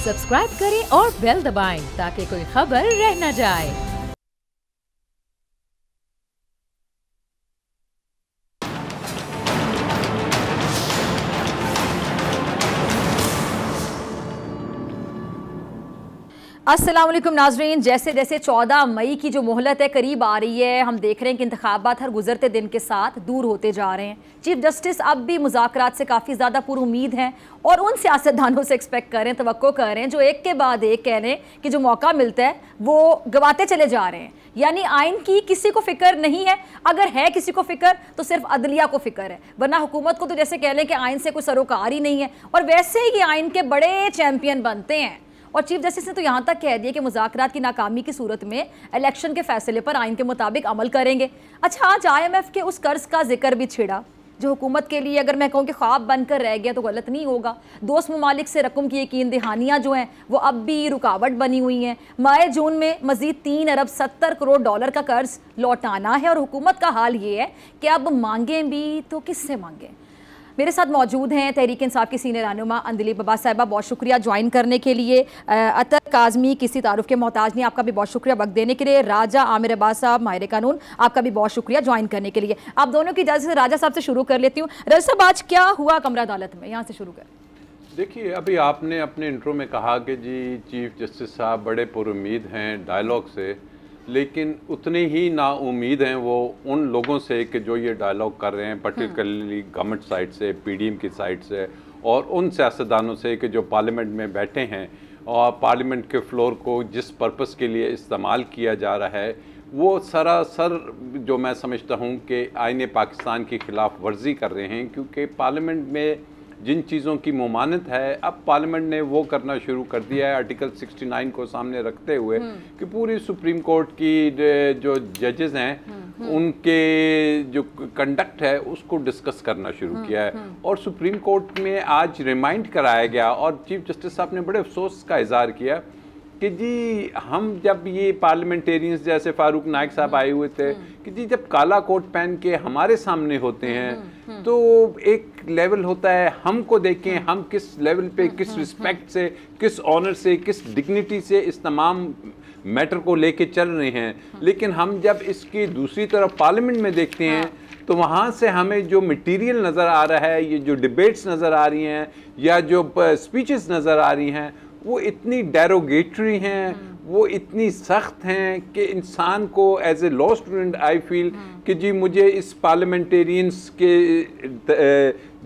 Subscribe करें और bell दबाएं ताकि कोई खबर रह न जाए। अस्सलाम वालेकुम नाजरीन, जैसे जैसे 14 मई की जो मोहलत है करीब आ रही है, हम देख रहे हैं कि इंतखाबात हर गुजरते दिन के साथ दूर होते जा रहे हैं। चीफ जस्टिस अब भी मुज़ाकरात से काफ़ी ज़्यादा पुरुमीद हैं और उन सियासतदानों से एक्सपेक्ट करें, तवक्को करें जो एक के बाद एक कह रहे हैं कि जो मौका मिलता है वो गवाते चले जा रहे हैं। यानी आइन की किसी को फिक्र नहीं है, अगर है किसी को फिक्र तो सिर्फ अदलिया को फिक्र है, वरना हुकूमत को तो जैसे कह लें कि आइन से कोई सरोकार ही नहीं है। और वैसे ही आइन के बड़े चैंपियन बनते हैं। और चीफ जस्टिस ने तो यहाँ तक कह दिया कि मुज़ाकरात की नाकामी की सूरत में इलेक्शन के फैसले पर आइन के मुताबिक अमल करेंगे। अच्छा, आज IMF के उस कर्ज का जिक्र भी छिड़ा जो हुकूमत के लिए अगर मैं कहूँ कि ख्वाब बनकर रह गया तो गलत नहीं होगा। दोस्त ममालिक से रकम की यकीन दहानियाँ जो हैं वो अब भी रुकावट बनी हुई हैं। माह जून में मजीद 3 अरब 70 करोड़ डॉलर का कर्ज लौटाना है और हुकूमत का हाल ये है कि अब मांगें भी तो किससे मांगें। मेरे साथ मौजूद हैं तहरीक इंसाफ की सीनियर रहनुमा अंदली बाबा साहिबा, बहुत शुक्रिया ज्वाइन करने के लिए। अतर काज़मी किसी तारुफ के मोहताज नहीं, आपका भी बहुत शुक्रिया वक्त देने के लिए। राजा आमिर अब्बास साहब माहिर कानून, आपका भी बहुत शुक्रिया ज्वाइन करने के लिए। आप दोनों की इजाज़त से राजा साहब से शुरू कर लेती हूँ। राजा साहब, आज क्या हुआ कमरा अदालत में, यहाँ से शुरू कर। देखिए, अभी आपने अपने इंट्रो में कहा कि जी चीफ जस्टिस साहब बड़े पुरुमीद हैं डायलॉग से, लेकिन उतने ही नाउमीद हैं वो उन लोगों से कि जो ये डायलॉग कर रहे हैं, पर्टिकुलरली गवर्नमेंट साइड से, PDM की साइड से, और उन सियासतदानों से कि जो पार्लियामेंट में बैठे हैं और पार्लियामेंट के फ्लोर को जिस पर्पस के लिए इस्तेमाल किया जा रहा है वो सरासर जो मैं समझता हूँ कि आईने पाकिस्तान की खिलाफ वर्जी कर रहे हैं। क्योंकि पार्लियामेंट में जिन चीज़ों की ममानत है, अब पार्लियामेंट ने वो करना शुरू कर दिया है आर्टिकल 69 को सामने रखते हुए कि पूरी सुप्रीम कोर्ट की जो जजेस हैं उनके जो कंडक्ट है उसको डिस्कस करना शुरू किया है। और सुप्रीम कोर्ट में आज रिमाइंड कराया गया और चीफ जस्टिस साहब ने बड़े अफसोस का इजहार किया कि जी हम जब ये पार्लियामेंटेरियंस जैसे फारूक नाइक साहब आए हुए थे कि जी जब काला कोट पहन के हमारे सामने होते हैं तो एक लेवल होता है, हमको देखें हम किस लेवल पे, किस रिस्पेक्ट से, किस ऑनर से, किस डिग्निटी से इस तमाम मैटर को लेके चल रहे हैं। लेकिन हम जब इसकी दूसरी तरफ पार्लियामेंट में देखते हैं तो वहाँ से हमें जो मटेरियल नज़र आ रहा है, ये जो डिबेट्स नज़र आ रही हैं या जो स्पीचेस नज़र आ रही हैं वो इतनी डेरोगेटरी हैं, वो इतनी सख्त हैं कि इंसान को as a law student I feel कि जी मुझे इस पार्लियामेंटेरियंस के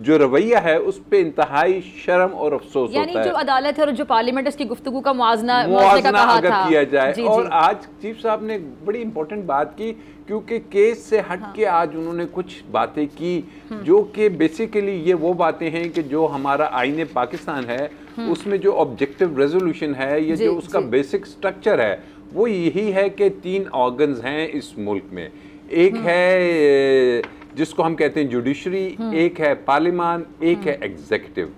जो रवैया है उस पे इंतहाई शर्म और अफसोस होता है। यानी जो अदालत है और जो पार्लियामेंट उसकी गुफ्तगू का मुआवजना अगर किया जाए। और आज चीफ साहब ने बड़ी इंपॉर्टेंट बात की क्योंकि केस से हट के आज उन्होंने कुछ बातें की जो कि बेसिकली ये वो बातें हैं कि जो हमारा आईने पाकिस्तान है उसमें जो ऑब्जेक्टिव रेजोल्यूशन है, ये जो उसका बेसिक स्ट्रक्चर है वो यही है कि 3 ऑर्गन्स हैं इस मुल्क में। एक है जिसको हम कहते हैं जुडिशरी, एक है पार्लियामान, एक है एग्जीक्यूटिव।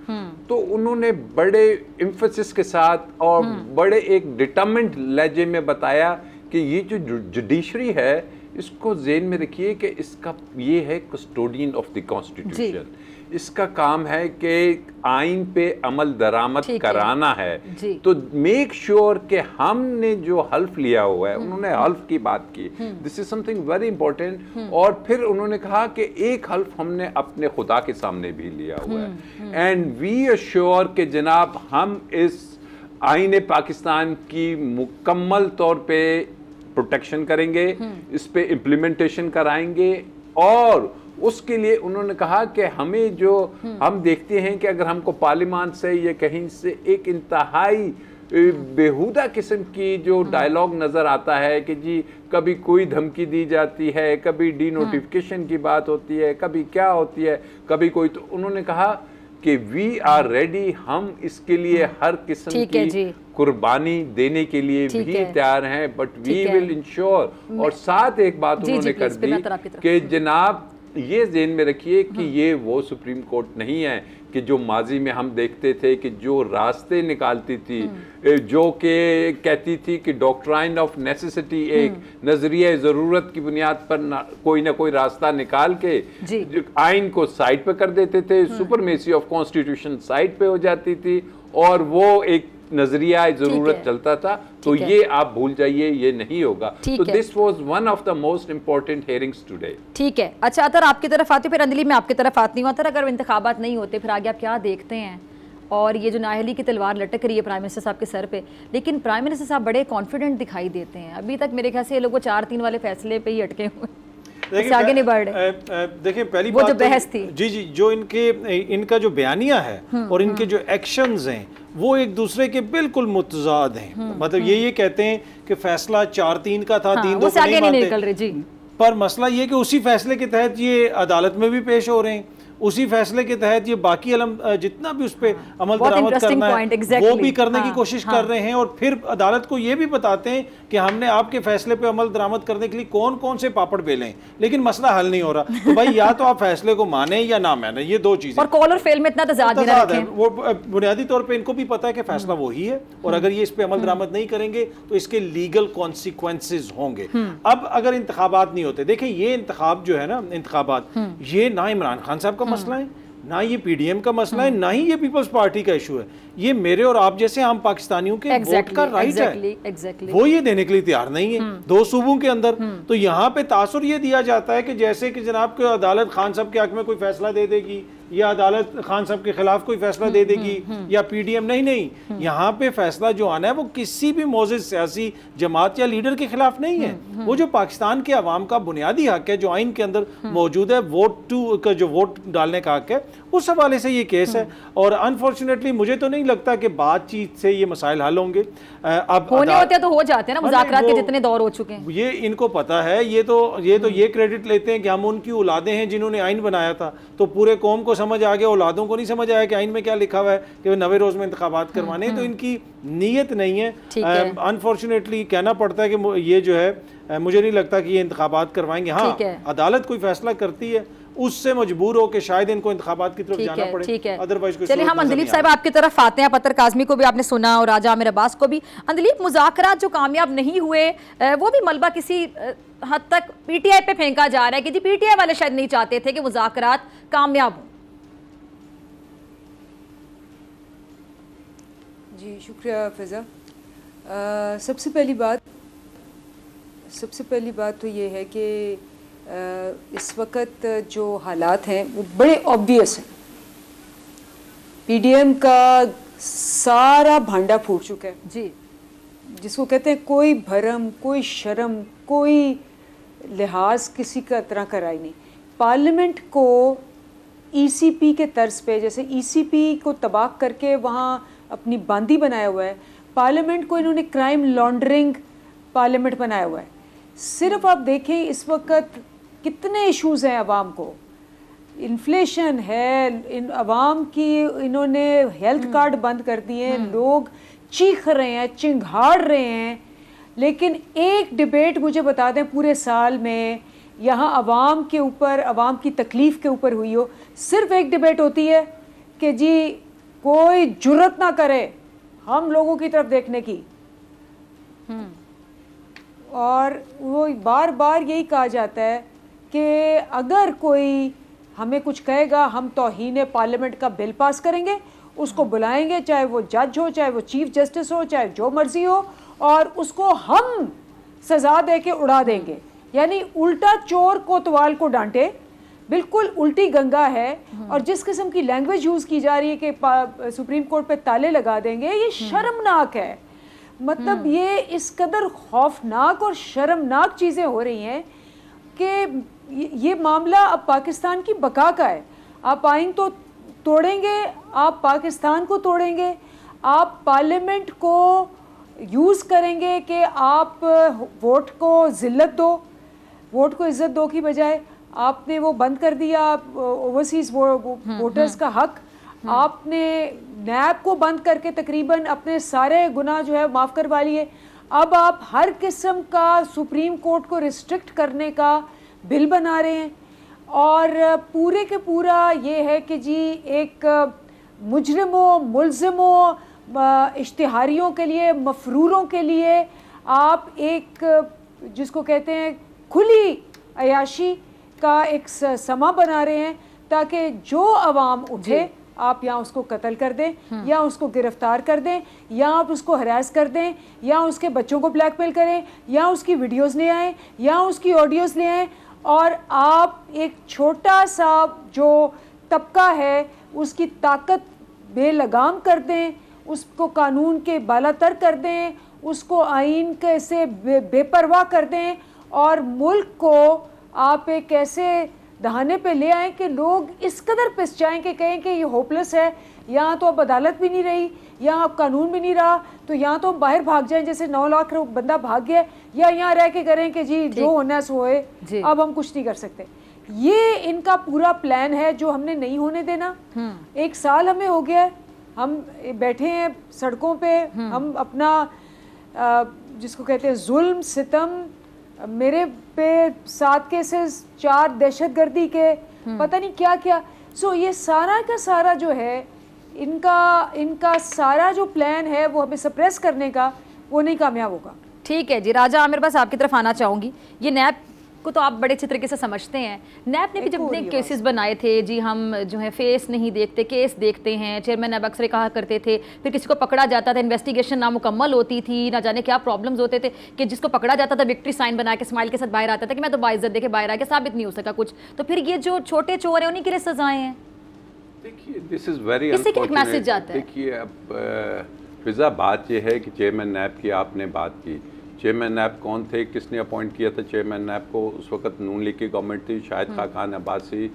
तो उन्होंने बड़े एम्फेसिस के साथ और बड़े एक डिटरमिन्ड लहजे में बताया कि ये जो जुडिशरी है इसको ज़हन में रखिए कि इसका ये है कस्टोडियन ऑफ द कॉन्स्टिट्यूशन। इसका काम है कि आइन पे अमल दरामद कराना है। तो मेक श्योर कि हमने जो हल्फ लिया हुआ है, उन्होंने हल्फ की बात की, this is something very important. और फिर उन्होंने कहा कि एक हल्फ हमने अपने खुदा के सामने भी लिया हुआ है एंड वी अश्योर कि जनाब हम इस आईने पाकिस्तान की मुकम्मल तौर पे प्रोटेक्शन करेंगे, इस पे इम्प्लीमेंटेशन कराएंगे। और उसके लिए उन्होंने कहा कि हमें जो हम देखते हैं कि अगर हमको पार्लियामान से या कहीं से एक इंतहाई बेहुदा किस्म की जो डायलॉग नज़र आता है कि जी कभी कोई धमकी दी जाती है, कभी डी नोटिफिकेशन की बात होती है, कभी क्या होती है, कभी कोई, तो उन्होंने कहा कि वी आर रेडी, हम इसके लिए हर किस्म की कुर्बानी देने के लिए भी तैयार हैं, बट वी विल इंश्योर। और साथ एक बात उन्होंने कर दी कि जनाब ये ज़हन में रखिए कि ये वो सुप्रीम कोर्ट नहीं है कि जो माजी में हम देखते थे कि जो रास्ते निकालती थी, जो कि कहती थी कि डॉक्ट्राइन ऑफ नेसेसिटी, एक नजरिया ज़रूरत की बुनियाद पर कोई ना कोई रास्ता निकाल के आइन को साइड पे कर देते थे, सुपरमेसी ऑफ कॉन्स्टिट्यूशन साइड पे हो जाती थी और वो एक नजरिया जरूरत चलता था, तो ये आप भूल जाइए, ये नहीं होगा। तो this was one of the most important hearings today. ठीक है, अच्छा अतर आपकी तरफ आती, फिर अंजलि मैं आपकी तरफ आती हूँ। अतर अगर इंतखाबात नहीं होते फिर आगे आप क्या देखते हैं? और ये जो नाअहली की तलवार लटक रही है प्राइम मिनिस्टर साहब के सर पे, लेकिन प्राइम मिनिस्टर साहब बड़े कॉन्फिडेंट दिखाई देते हैं। अभी तक मेरे ख्याल से ये लोग 4-3 वाले फैसले पे ही अटके हुए, आगे नहीं बढ़ रहे। देखिए पहली वो बात जो बहस थी, जी जी, जो इनका जो बयानिया है और इनके जो एक्शंस हैं वो एक दूसरे के बिल्कुल मुतजाद हैं। मतलब ये कहते हैं कि फैसला 4-3 का था, 3-2 को नहीं मानते, पर मसला ये कि उसी फैसले के तहत ये अदालत में भी पेश हो रहे हैं, उसी फैसले के तहत ये बाकी जितना भी उस पर अमल दरामद करना है वो भी करने की कोशिश कर रहे हैं। और फिर अदालत को ये भी बताते हैं कि हमने आपके फैसले पे अमल दरामद करने के लिए कौन कौन से पापड़ बेले हैं, लेकिन मसला हल नहीं हो रहा। तो भाई या तो आप फैसले को माने या ना माने, ये दो चीजें। और कॉल और फेल में इतना तजाद है, वो बुनियादी तौर पर इनको भी पता है कि फैसला वही है, और अगर ये इस पे अमल दरामद नहीं करेंगे तो इसके लीगल कॉन्सिक्वेंसेज होंगे। अब अगर इंतखाबात नहीं होते, देखिए ये इंतखाब जो है ना, इंतखाबात ये ना इमरान खान साहब का मसला है, ना ये पीडीएम का मसला है, ना ही ये पीपल्स पार्टी का इशू है, ये मेरे और आप जैसे आम पाकिस्तानियों के वोट का राइट है। वो ये देने के लिए तैयार नहीं है 2 सूबों के अंदर। तो यहाँ पे तासुर ये दिया जाता है कि जैसे कि जनाब को अदालत खान साहब के हक में कोई फैसला दे देगी या अदालत खान साहब के खिलाफ कोई फैसला दे देगी या पीडीएम, नहीं, यहाँ पे फैसला जो आना है वो किसी भी मौजूद सियासी जमात या लीडर के खिलाफ नहीं है। वो जो पाकिस्तान के अवाम का बुनियादी हक है, जो आइन के अंदर मौजूद है, जो वोट डालने का हक है, उस हवाले से ये केस है। और अनफॉर्चुनेटली मुझे तो नहीं लगता कि बातचीत से ये मसाइल हल होंगे। अब होने होते तो हो जाते हैं ना, मुज़ाकरात के जितने दौर हो चुके हैं, ये इनको पता है। ये तो क्रेडिट लेते हैं कि हम उनकी औलादें हैं जिन्होंने आइन बनाया था, तो पूरे कौम को समझ आ गया, औलादों को नहीं समझ आया कि आइन में क्या लिखा हुआ है कि 90 रोज में इंतखाबात करवाने। तो इनकी नीयत नहीं है। अनफॉर्चुनेटली कहना पड़ता है कि ये जो है, मुझे नहीं लगता कि ये इंतखाबात करवाएंगे। हाँ, अदालत कोई फैसला करती है, उससे मजबूर हो के शायद इनको इंतखाबात की तरफ जाना पड़े। ठीक है, अदरवाइज चलिए हम अंदलीप साहब आपकी तरफ आते हैं। पत्थर काज़मी को भी आपने सुना और राजा आमिर अब्बास को भी। अंदलीप, मुज़ाकरात जो कामयाब नहीं हुए वो भी मलबा किसी हद तक पीटीआई पे फेंका जा रहा है कि जी पीटीआई वाले शायद नहीं चाहते थे कि मुज़ाकरात कामयाब हों। जी शुक्रिया फिज़ा। सबसे पहली बात तो ये है कि इस वक्त जो हालात हैं वो बड़े ऑब्वियस हैं। पीडीएम का सारा भांडा फूट चुका है जी, जिसको कहते हैं कोई भरम, कोई शर्म, कोई लिहाज किसी का तरह कराई नहीं। पार्लियामेंट को ईसीपी के तर्ज पे, जैसे ईसीपी को तबाह करके वहाँ अपनी बांदी बनाया हुआ है, पार्लियामेंट को इन्होंने क्राइम लॉन्ड्रिंग पार्लियामेंट बनाया हुआ है। सिर्फ आप देखें इस वक्त कितने इश्यूज़ हैं अवाम को, इन्फ्लेशन है, इन अवाम की इन्होंने हेल्थ कार्ड बंद कर दिए हैं, लोग चीख रहे हैं, चिंघाड़ रहे हैं। लेकिन एक डिबेट मुझे बता दें पूरे साल में यहाँ अवाम के ऊपर, अवाम की तकलीफ़ के ऊपर हुई हो, सिर्फ एक डिबेट होती है कि जी कोई जुर्रत ना करे हम लोगों की तरफ देखने की। और वो बार बार यही कहा जाता है कि अगर कोई हमें कुछ कहेगा हम तौहीन पार्लियामेंट का बिल पास करेंगे, उसको बुलाएंगे, चाहे वो जज हो, चाहे वो चीफ जस्टिस हो, चाहे जो मर्जी हो, और उसको हम सज़ा दे के उड़ा देंगे। यानी उल्टा चोर कोतवाल को डांटे, बिल्कुल उल्टी गंगा है। और जिस किस्म की लैंग्वेज यूज़ की जा रही है कि सुप्रीम कोर्ट पे ताले लगा देंगे, ये शर्मनाक है। मतलब ये इस कदर खौफनाक और शर्मनाक चीज़ें हो रही हैं कि ये मामला अब पाकिस्तान की बका का है। आप आइन तो तोड़ेंगे, आप पाकिस्तान को तोड़ेंगे, आप पार्लियामेंट को यूज़ करेंगे कि आप वोट को ज़िल्लत दो, वोट को इज़्ज़त दो की बजाय आपने वो बंद कर दिया ओवरसीज़ वोटर्स का हक। आपने नैब को बंद करके तकरीबन अपने सारे गुनाह जो है माफ़ करवा लिए। अब आप हर किस्म का सुप्रीम कोर्ट को रिस्ट्रिक्ट करने का बिल बना रहे हैं। और पूरे के पूरा ये है कि जी एक मुजरिमों, मुल्ज़िमों, इश्तिहारियों के लिए, मफरूरों के लिए आप एक जिसको कहते हैं खुली अयाशी का एक समा बना रहे हैं, ताकि जो अवाम उठे आप या उसको कत्ल कर दें, या उसको गिरफ्तार कर दें, या आप उसको हरास कर दें, या उसके बच्चों को ब्लैकमेल करें, या उसकी वीडियोस ले आएँ, या उसकी ऑडियोज़ ले आएँ, और आप एक छोटा सा जो तबका है उसकी ताकत बेलगाम कर दें, उसको कानून के बालातर कर दें, उसको आइन के से बेपरवाह कर दें, और मुल्क को आप एक ऐसे दहाने पे ले आए कि लोग इस कदर पिस जाएं कि कहें कि ये होपलेस है, यहाँ तो अब अदालत भी नहीं रही, यहाँ अब कानून भी नहीं रहा, तो यहाँ तो हम बाहर भाग जाएं, जैसे 9 लाख बंदा भाग गया, या यहाँ रह के करें कि जी जो होना है सो होए, अब हम कुछ नहीं कर सकते। ये इनका पूरा प्लान है जो हमने नहीं होने देना। 1 साल हमें हो गया, हम बैठे हैं सड़कों पे, हम अपना जिसको कहते हैं जुल्म सितम, मेरे पे 7 केसेस, 4 दहशतगर्दी के, पता नहीं क्या क्या। सो ये सारा का सारा जो है इनका सारा जो प्लान है वो हमें सप्रेस करने का, वो नहीं कामयाब होगा। ठीक है जी, राजा आमिर बस आपकी तरफ आना चाहूँगी। ये नैब को तो आप बड़े अच्छे तरीके से समझते हैं। नैब ने भी जब अपने केसेस बनाए थे जी, हम जो है फेस नहीं देखते, केस देखते हैं, चेयरमैन नैब अक्सर कहा करते थे, फिर किसी को पकड़ा जाता था, इन्वेस्टिगेशन नामुकम्मल होती थी, ना जाने क्या प्रॉब्लम्स होते थे कि जिसको पकड़ा जाता था विक्ट्री साइन बना के स्माइल के साथ बाहर आता था कि मैं तो बाइज्जत देके बाहर आ गया, साबित नहीं हो सका कुछ। तो फिर ये जो छोटे चोर हैं उन्हीं के लिए सजाएं हैं। देखिए, दिस इज़ वेरी इससे क्या मैसेज जाता है? देखिए, अब फिजा बात यह है कि चेयरमैन नैब की आपने बात की, चेयरमैन नैब कौन थे, किसने अपॉइंट किया था चेयरमैन नैब को? उस वक्त नून लीग की गवर्नमेंट थी, शाहिद खाकान अब्बासी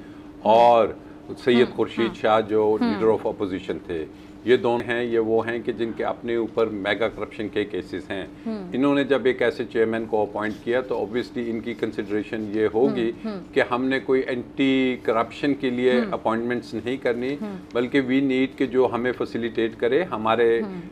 और सैयद खुर्शीद शाह जो लीडर ऑफ अपोजिशन थे। ये दोनों हैं, ये वो हैं कि जिनके अपने ऊपर मेगा करप्शन के केसेस हैं। इन्होंने जब एक ऐसे चेयरमैन को अपॉइंट किया तो ऑब्वियसली इनकी कंसिडरेशन ये होगी कि हमने कोई एंटी करप्शन के लिए अपॉइंटमेंट्स नहीं करनी, बल्कि वी नीड के जो हमें फैसिलिटेट करे हमारे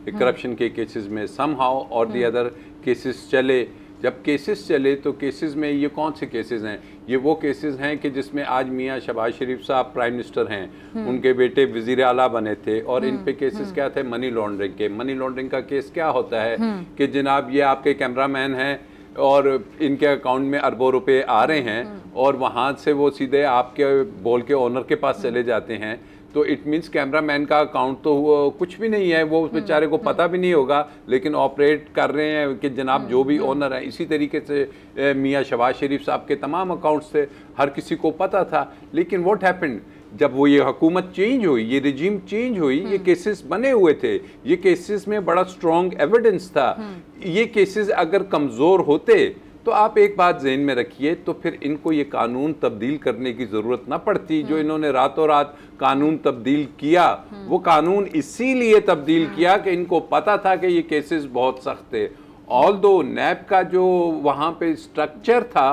करप्शन के केसेस में समहाउ और दी अदर केसेस चले। जब केसेस चले तो केसेस में ये कौन से केसेस हैं? ये वो केसेस हैं कि जिसमें आज मियाँ शहबाज शरीफ साहब प्राइम मिनिस्टर हैं, उनके बेटे वज़ीर आला बने थे, और इन पे केसेस क्या थे? मनी लॉन्ड्रिंग के। मनी लॉन्ड्रिंग का केस क्या होता है कि जनाब ये आपके कैमरामैन हैं और इनके अकाउंट में अरबों रुपए आ रहे हैं और वहाँ से वो सीधे आपके बोल के ओनर के पास चले जाते हैं, तो इट मीन्स कैमरामैन का अकाउंट तो कुछ भी नहीं है, वो उस बेचारे को पता भी नहीं होगा, लेकिन ऑपरेट कर रहे हैं कि जनाब जो भी ओनर है। इसी तरीके से मियाँ शहबाज शरीफ साहब के तमाम अकाउंट्स थे, हर किसी को पता था। लेकिन व्हाट हैपेंड, जब वो ये हुकूमत चेंज हुई, ये रिजीम चेंज हुई, ये केसेस बने हुए थे, ये केसेस में बड़ा स्ट्रॉन्ग एविडेंस था। ये केसेस अगर कमज़ोर होते तो आप एक बात ज़हन में रखिए, तो फिर इनको ये कानून तब्दील करने की ज़रूरत ना पड़ती। जो इन्होंने रातों रात कानून तब्दील किया, वो कानून इसीलिए तब्दील किया कि इनको पता था कि ये केसेस बहुत सख्त थे। ऑल्दो नैब का जो वहाँ पे स्ट्रक्चर था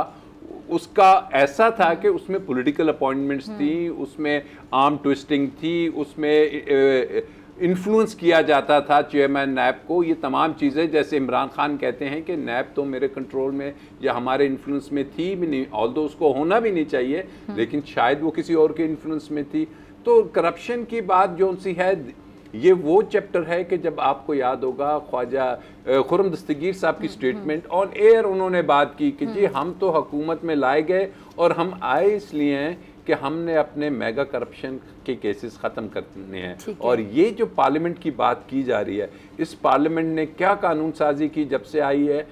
उसका ऐसा था कि उसमें पॉलिटिकल अपॉइंटमेंट्स थी, उसमें आर्म ट्विस्टिंग थी, उसमें इन्फ्लुएंस किया जाता था चेयरमैन नैब को। ये तमाम चीज़ें, जैसे इमरान खान कहते हैं कि नैब तो मेरे कंट्रोल में या हमारे इन्फ्लुएंस में थी भी नहीं, ऑल्दो उसको होना भी नहीं चाहिए, लेकिन शायद वो किसी और के इन्फ्लुएंस में थी। तो करप्शन की बात जो सी है, ये वो चैप्टर है कि जब आपको याद होगा ख्वाजा खुर्रम दस्तगीर साहब की स्टेटमेंट ऑन एयर, उन्होंने बात की कि जी हम तो हुकूमत में लाए गए और हम आए इसलिए हैं कि हमने अपने मेगा करप्शन के केसेस ख़त्म करने हैं। और ये जो पार्लियामेंट की बात की जा रही है, इस पार्लियामेंट ने क्या कानून साजी की जब से आई है?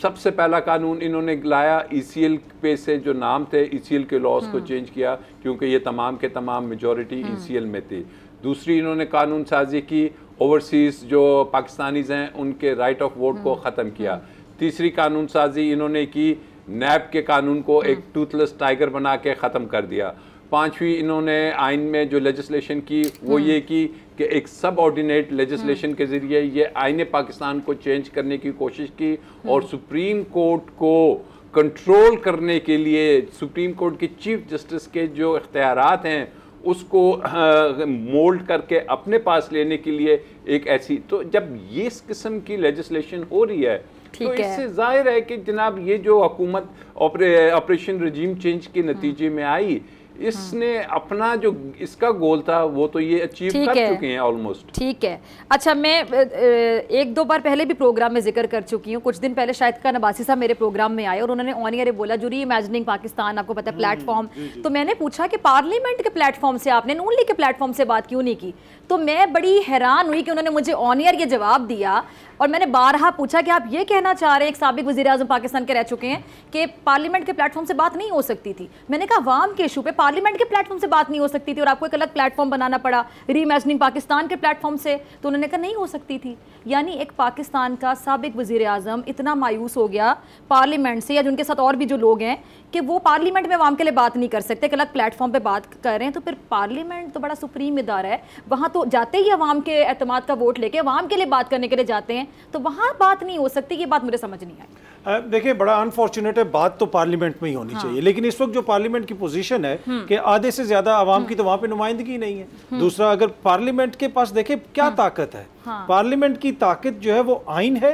सबसे पहला कानून इन्होंने लाया ECL पे से जो नाम थे, ECL के लॉज को चेंज किया क्योंकि ये तमाम के तमाम मेजॉरिटी ECL में थी। दूसरी इन्होंने कानून साजी की, ओवरसीज़ जो पाकिस्तानीज़ हैं उनके राइट ऑफ वोट को ख़त्म किया। तीसरी कानून साजी इन्होंने की, नैब के कानून को एक टूथलेस टाइगर बना के ख़त्म कर दिया। पांचवी इन्होंने आइन में जो लेजिस्लेशन की वो ये की कि एक सब ऑर्डिनेट लेजिस्लेशन के ज़रिए ये आइन पाकिस्तान को चेंज करने की कोशिश की और सुप्रीम कोर्ट को कंट्रोल करने के लिए सुप्रीम कोर्ट के चीफ जस्टिस के जो इख्तियारात हैं उसको मोल्ड करके अपने पास लेने के लिए एक ऐसी, तो जब ये इस किस्म की लेजिस्लेशन हो रही है तो इससे जाहिर है कि जनाब ये जो हुकूमत ऑपरेशन रजीम चेंज के नतीजे में आई, इसने अपना जो इसका गोल था वो तो ये अचीव कर चुके हैं ऑलमोस्ट। ठीक है, अच्छा मैं एक दो बार पहले भी प्रोग्राम में जिक्र कर चुकी हूँ। कुछ दिन पहले शाहिद खान अब्बासी साहब मेरे प्रोग्राम में आए और उन्होंने ऑन एयर बोला जो री इमेजिनिंग पाकिस्तान, आपको पता है प्लेटफॉर्म, तो मैंने पूछा कि पार्लियामेंट के प्लेटफॉर्म से आपने नून लीग के प्लेटफॉर्म से बात क्यों नहीं की? तो मैं बड़ी हैरान हुई कि उन्होंने मुझे ऑन एयर ये जवाब दिया और मैंने बारहा पूछा कि आप ये कहना चाह रहे हैं, एक साबिक वज़ीर-ए-आज़म पाकिस्तान के रह चुके हैं, कि पार्लियामेंट के प्लेटफॉर्म से बात नहीं हो सकती थी। मैंने कहा अवाम के इशू पे पार्लियामेंट के प्लेटफॉर्म से बात नहीं हो सकती थी और आपको एक अलग प्लेटफॉर्म बनाना पड़ा री इमेजिनिंग पाकिस्तान के प्लेटफॉर्म से, तो उन्होंने कहा नहीं हो सकती थी। यानी एक पाकिस्तान का साबिक वज़ीर-ए-आज़म इतना मायूस हो गया पार्लियामेंट से, या जिनके साथ और भी जो लोग हैं, कि वो पार्लियामेंट में अवाम के लिए बात नहीं कर सकते, एक अलग प्लेटफॉर्म पे बात कर रहे हैं। तो फिर पार्लियामेंट तो बड़ा सुप्रीम इदारा है, वहाँ तो जाते ही अवाम के एतमाद का वोट लेके अवाम के लिए बात करने के लिए जाते हैं, तो वहाँ बात नहीं हो सकती। ये बात मुझे समझ नहीं आई। देखिए बड़ा अनफॉर्चुनेट है, बात तो पार्लियामेंट में ही होनी चाहिए, लेकिन इस वक्त जो पार्लियामेंट की पोजीशन है कि आधे से ज्यादा आवाम की तो वहां पे नुमाइंदगी नहीं है। दूसरा, अगर पार्लियामेंट के पास देखे क्या ताकत है, पार्लियामेंट की ताकत जो है वो आइन है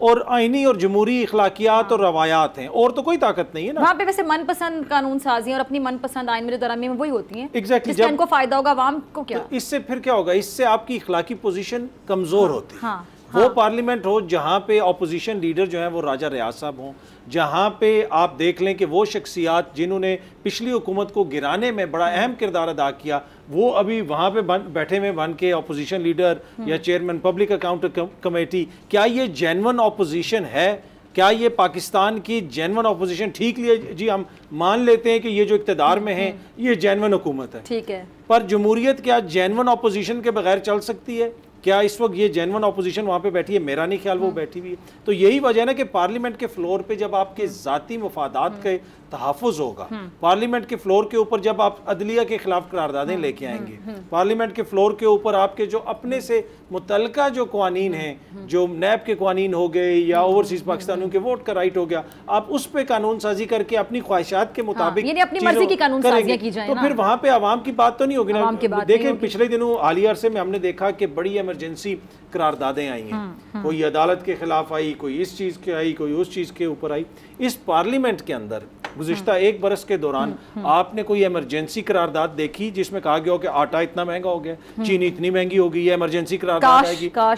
और आइनी और जमहूरी इखलाकियात और रवायात हैं, और तो कोई ताकत नहीं है ना। वहाँ पे वैसे मनपसंद कानून साजी और अपनी मनपसंद आइन मेरे दरामी में वही होती है। एग्जैक्टली, जब इनको फायदा होगा आवाम को क्या, तो इससे फिर क्या होगा, इससे आपकी इखलाकी पोजीशन कमजोर होती है। वो पार्लियामेंट हो जहाँ पे ऑपोजिशन लीडर जो है वो राजा रियाज साहब हों, जहाँ पे आप देख लें कि वो शख्सियात जिन्होंने पिछली हुकूमत को गिराने में बड़ा अहम किरदार अदा किया, वो अभी वहाँ पे बैठे में बन के ऑपोजिशन लीडर या चेयरमैन पब्लिक अकाउंट कमेटी, क्या ये जेन्युइन ऑपोजिशन है? क्या ये पाकिस्तान की जेन्युइन ऑपोजिशन? ठीक लिए जी, हम मान लेते हैं कि ये जो इक़्तिदार में है ये जेन्युइन हुकूमत है, ठीक है, पर जमहूरियत क्या जेन्युइन ऑपोजिशन के बगैर चल सकती है? क्या इस वक्त ये जेन्युइन ऑपोजिशन वहाँ पे बैठी है? मेरा नहीं ख्याल वो बैठी हुई है। तो यही वजह है ना कि पार्लियामेंट के फ्लोर पे जब आपके ज़ाती मफादात के तहफ़्फ़ुज़ होगा, पार्लियामेंट के फ्लोर के ऊपर जब आप अदलिया के खिलाफ करारदादें लेके आएंगे, पार्लियामेंट के फ्लोर के ऊपर आपके जो अपने से मुतल्लिका जो कानून हैं, जो नैब के कानून हो गए या ओवरसीज पाकिस्तानियों के वोट का राइट हो गया, आप उस पर कानून साजी करके अपनी ख्वाहिशात के मुताबिक अपनी मर्जी की कानून साजियां की जाए, तो फिर वहाँ पे आवाम की बात तो नहीं होगी ना। देखें पिछले दिनों हालिया अरसे में हमने देखा कि बड़ी इमरजेंसी करारदादें आई हैं, कोई अदालत के खिलाफ आई, कोई इस चीज़ के आई, कोई उस चीज़ के ऊपर आई। इस पार्लियामेंट के अंदर गुज़िश्ता एक बरस के दौरान आपने कोई इमरजेंसी करारदाद देखी जिसमें कहा गया हो कि आटा इतना महंगा हो गया, चीनी इतनी महंगी हो गई, ये इमरजेंसी करारदाद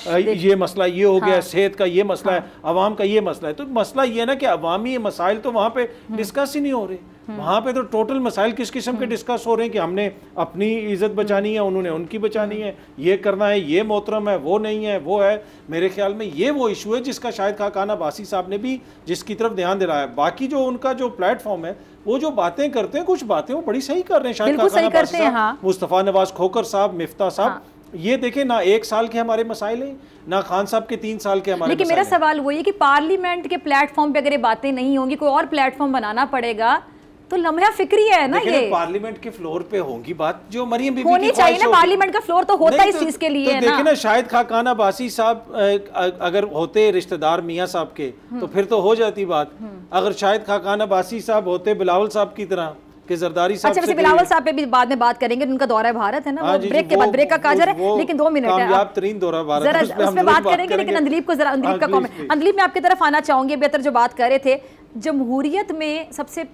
आएगी, ये मसला ये हो गया, सेहत का ये मसला है, अवाम का ये मसला है। तो मसला ये है ना कि अवामी मसाइल तो वहाँ पे डिस्कस ही नहीं हो रहे, वहाँ पे तो टोटल मसाइल किस किस्म के डिस्कस हो रहे हैं कि हमने अपनी इज्जत बचानी है, उन्होंने उनकी बचानी है, ये करना है, ये मोहतरम है, वो नहीं है, वो है। मेरे ख्याल में ये वो इशू है जिसका शायद खान अब्बासी साहब ने भी जिसकी तरफ ध्यान दे रहा है। बाकी जो उनका जो प्लेटफॉर्म है, वो जो बातें करते हैं, कुछ बातें वो बड़ी सही कर रहे हैं, शायद खान अब्बासी साहब, मुस्तफ़ा नवाज खोकर साहब, मिफ्ता साहब, ये देखें ना 1 साल के हमारे मसाइल हैं, ना खान साहब के 3 साल के हमारे। लेकिन मेरा सवाल वही है कि पार्लियामेंट के प्लेटफॉर्म पे अगर ये बातें नहीं होंगी, कोई और प्लेटफॉर्म बनाना पड़ेगा, तो लम्हा फिक्री है ना। ये पार्लियामेंट के फ्लोर पे होंगी बात जो मरियम बीबी होनी चाहिए ना, पार्लियामेंट का फ्लोर तो होता है इस चीज के लिए है ना। देखिए ना, शायद खान अब्बासी साहब अगर होते रिश्तेदार मियाँ साहब के तो फिर तो हो जाती बात। अगर शायद खान अब्बासी साहब होते बिलावल साहब की तरह के जरदारी साहब, अच्छा बिलावल साहब पे भी बाद में बात करेंगे, उनका दौरा भारत है ना, वो ब्रेक के बाद, ब्रेक का काजर है, लेकिन 2 मिनट है, कामयाब तरीन दौरा भारत है, उस पे बात करेंगे। लेकिन अंदलीब को जरा, अंदलीब का कमेंट, अंदलीब मैं आपकी तरफ आना चाहूंगी। बेहतर जो बात कर रहे थे, जमहूरियत में सबसे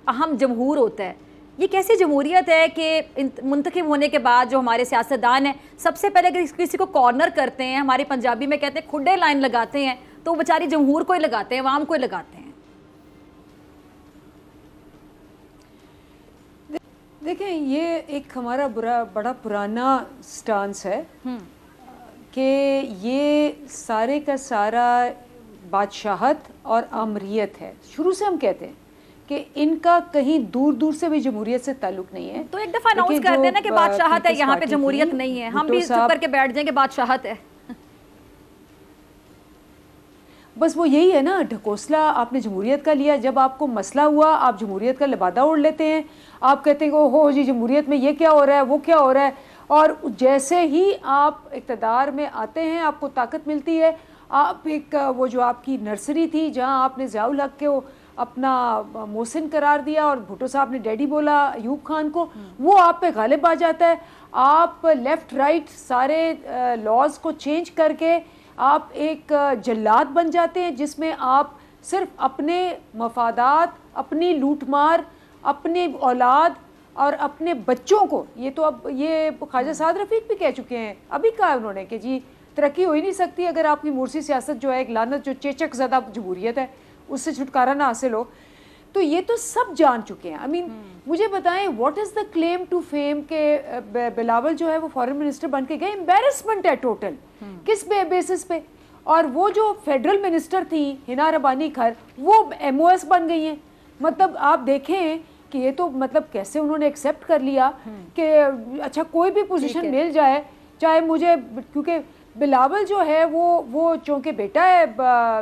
अहम जमहूर होता है, ये कैसी जमहूरियत है कि मुंतखब होने के बाद जो हमारे सियासतदान हैं सबसे पहले अगर किसी को कॉर्नर करते हैं, हमारी पंजाबी में कहते हैं खुडे लाइन लगाते हैं, तो वो बेचारी जमहूर को ही लगाते हैं, अवाम को ही लगाते हैं। देखें, ये एक हमारा बड़ा पुराना स्टांस है कि ये सारे का सारा बादशाहत और आमरियत है। शुरू से हम कहते हैं कि इनका कहीं दूर दूर से भी जमहूरियत से ताल्लुक नहीं है। तो एक दफा अनाउंस कर देना कि बादशाहत है, यहाँ पे जमहूरियत नहीं है, हम भी चुप करके बैठ जाएंगे बादशाहत है। बस वो यही है ना, ढकोसला आपने जमहूरियत का लिया, जब आपको मसला हुआ आप जमहूरियत का लिबादा ओढ़ लेते हैं, आप कहते हैं ओहो जी जमहूरियत में ये क्या हो रहा है, वो क्या हो रहा है, और जैसे ही आप इक़्तिदार में आते हैं आपको ताकत मिलती है, आप एक वो जो आपकी नर्सरी थी जहाँ आपने ज़ियाउल हक के अपना मोहसिन करार दिया और भुट्टो साहब ने डैडी बोला अयूब खान को, वो आप पे गालिब आ जाता है। आप लेफ़्ट राइट सारे लॉज को चेंज करके आप एक जल्लाद बन जाते हैं जिसमें आप सिर्फ अपने मफादात, अपनी लूटमार, अपनी औलाद, और अपने बच्चों को, ये तो अब ये ख्वाजा साद रफ़ीक भी कह चुके हैं, अभी कहा उन्होंने कि जी तरक्की हो ही नहीं सकती अगर आपकी मुर्सी सियासत जो है, एक लानत जो चेचक ज़दा जमहूरियत है, उससे छुटकारा ना हासिल हो। तो ये तो सब जान चुके हैं। आई मीन मुझे बताएं what is the claim to fame के बिलावल जो है वो फॉरेन मिनिस्टर बन के गए, एम्बेरसमेंट है टोटल। किस बेसिस पे? और वो जो फेडरल मिनिस्टर थी हिना रबानी खर, वो MOS बन गई हैं। मतलब आप देखें कि ये तो मतलब कैसे उन्होंने एक्सेप्ट कर लिया कि अच्छा कोई भी पोजीशन मिल जाए, चाहे मुझे, क्योंकि बिलावल जो है वो चूँकि बेटा है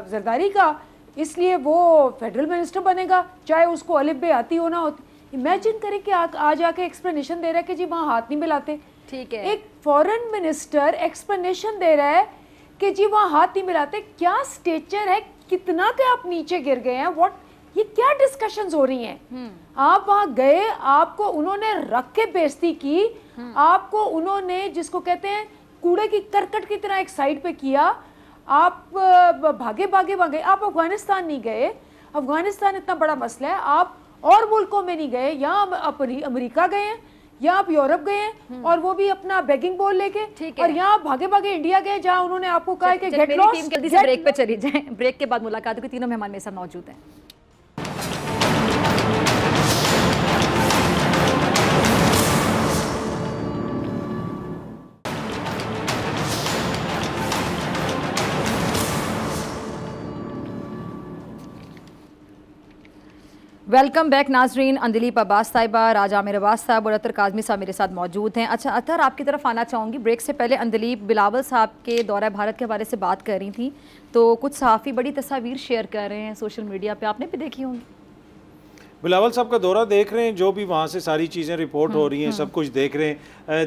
जरदारी का, इसलिए वो फेडरल मिनिस्टर बनेगा, चाहे उसको अलिफ बे आती हो ना होती। इमेजिन करें कि आज आके एक्सप्लेनेशन दे रहा है कि जी वहाँ हाथ नहीं मिलाते। ठीक है, एक फॉरेन मिनिस्टर एक्सप्लेनेशन दे रहा है कि जी वहाँ हाथ नहीं मिलाते। क्या स्टेचर है, कितना के आप नीचे गिर गए हैं, व्हाट, ये क्या डिस्कशंस हो रही हैं? आप वहाँ गए, आपको उन्होंने रख के बेइज्जती की, आपको उन्होंने जिसको कहते हैं कूड़े की करकट की तरह एक साइड पे किया, आप भागे भागे भागे। आप अफगानिस्तान नहीं गए, अफगानिस्तान इतना बड़ा मसला है, आप और मुल्कों में नहीं गए, यहाँ आप अमेरिका गए हैं या आप यूरोप गए हैं और वो भी अपना बेगिंग बोल लेके, और यहाँ भागे भागे इंडिया गए जहाँ उन्होंने आपको कहा कि गेट लॉस्ट। जल्दी से ब्रेक पे चली जाए, ब्रेक के बाद मुलाकात होगी। तीनों मेहमान मेरे साथ मौजूद हैं। वेलकम बैक नाजरीन। अंदिलीप अब्बास साहिबा, राजा आमिर अब्बास साहब और अतर काज़मी साहब मेरे साथ मौजूद हैं। अच्छा अतर, आपकी तरफ आना चाहूँगी। ब्रेक से पहले अंदिलीप बिलावल साहब के दौरा भारत के हवाले से बात कर रही थी, तो कुछ सहाफ़ी बड़ी तस्वीर शेयर कर रहे हैं सोशल मीडिया पे, आपने भी देखी होंगी। बिलावल साहब का दौरा देख रहे हैं, जो भी वहाँ से सारी चीज़ें रिपोर्ट हो रही हैं, सब कुछ देख रहे हैं।